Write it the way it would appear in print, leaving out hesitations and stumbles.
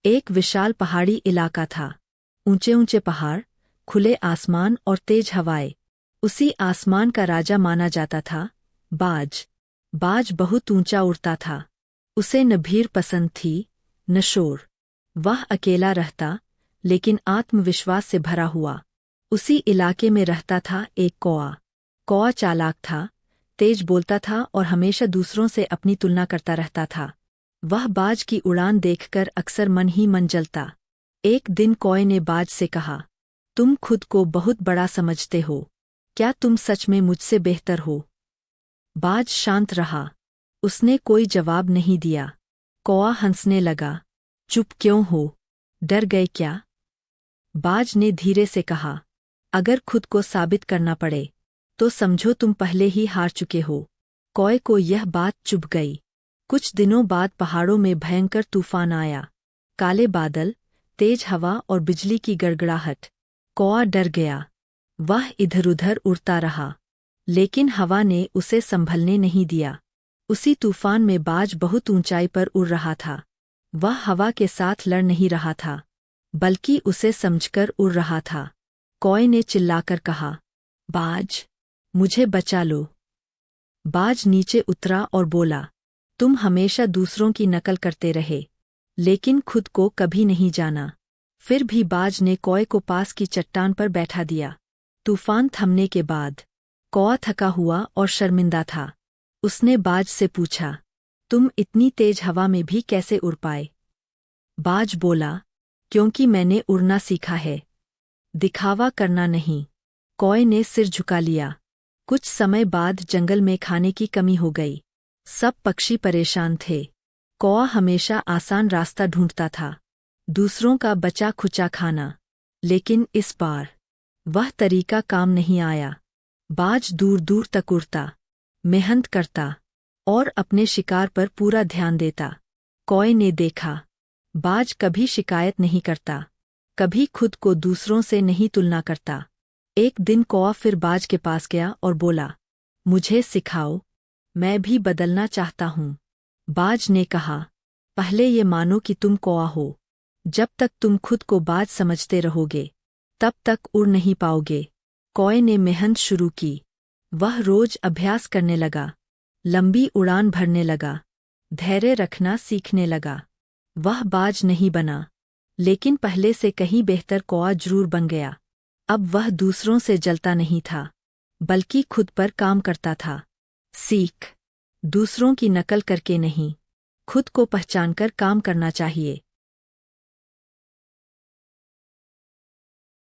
एक विशाल पहाड़ी इलाका था। ऊंचे ऊंचे पहाड़, खुले आसमान और तेज हवाएं। उसी आसमान का राजा माना जाता था बाज। बाज बहुत ऊंचा उड़ता था। उसे न भीड़ पसंद थी, न शोर। वह अकेला रहता, लेकिन आत्मविश्वास से भरा हुआ। उसी इलाके में रहता था एक कौआ। कौआ चालाक था, तेज बोलता था और हमेशा दूसरों से अपनी तुलना करता रहता था। वह बाज की उड़ान देखकर अक्सर मन ही मन जलता। एक दिन कौए ने बाज से कहा, तुम खुद को बहुत बड़ा समझते हो। क्या तुम सच में मुझसे बेहतर हो? बाज शांत रहा। उसने कोई जवाब नहीं दिया। कौआ हंसने लगा। चुप क्यों हो? डर गए क्या? बाज ने धीरे से कहा, अगर खुद को साबित करना पड़े तो समझो तुम पहले ही हार चुके हो। कौए को यह बात चुभ गई। कुछ दिनों बाद पहाड़ों में भयंकर तूफान आया। काले बादल, तेज हवा और बिजली की गड़गड़ाहट। कौआ डर गया। वह इधर-उधर उड़ता रहा, लेकिन हवा ने उसे संभलने नहीं दिया। उसी तूफान में बाज बहुत ऊंचाई पर उड़ रहा था। वह हवा के साथ लड़ नहीं रहा था, बल्कि उसे समझकर उड़ रहा था। कौए ने चिल्लाकर कहा, बाज, मुझे बचा लो। बाज नीचे उतरा और बोला, तुम हमेशा दूसरों की नकल करते रहे, लेकिन खुद को कभी नहीं जाना। फिर भी बाज ने कौए को पास की चट्टान पर बैठा दिया। तूफान थमने के बाद कौआ थका हुआ और शर्मिंदा था। उसने बाज से पूछा, तुम इतनी तेज हवा में भी कैसे उड़ पाए? बाज बोला, क्योंकि मैंने उड़ना सीखा है, दिखावा करना नहीं। कौए ने सिर झुका लिया। कुछ समय बाद जंगल में खाने की कमी हो गई। सब पक्षी परेशान थे। कौआ हमेशा आसान रास्ता ढूंढता था, दूसरों का बचा खुचा खाना। लेकिन इस बार वह तरीका काम नहीं आया। बाज दूर दूर तक उड़ता, मेहनत करता और अपने शिकार पर पूरा ध्यान देता। कौए ने देखा, बाज कभी शिकायत नहीं करता, कभी खुद को दूसरों से नहीं तुलना करता। एक दिन कौआ फिर बाज के पास गया और बोला, मुझे सिखाओ, मैं भी बदलना चाहता हूँ। बाज ने कहा, पहले ये मानो कि तुम कौआ हो। जब तक तुम खुद को बाज समझते रहोगे, तब तक उड़ नहीं पाओगे। कौए ने मेहनत शुरू की। वह रोज अभ्यास करने लगा, लंबी उड़ान भरने लगा, धैर्य रखना सीखने लगा। वह बाज नहीं बना, लेकिन पहले से कहीं बेहतर कौआ जरूर बन गया। अब वह दूसरों से जलता नहीं था, बल्कि खुद पर काम करता था। सीख, दूसरों की नकल करके नहीं, खुद को पहचानकर काम करना चाहिए।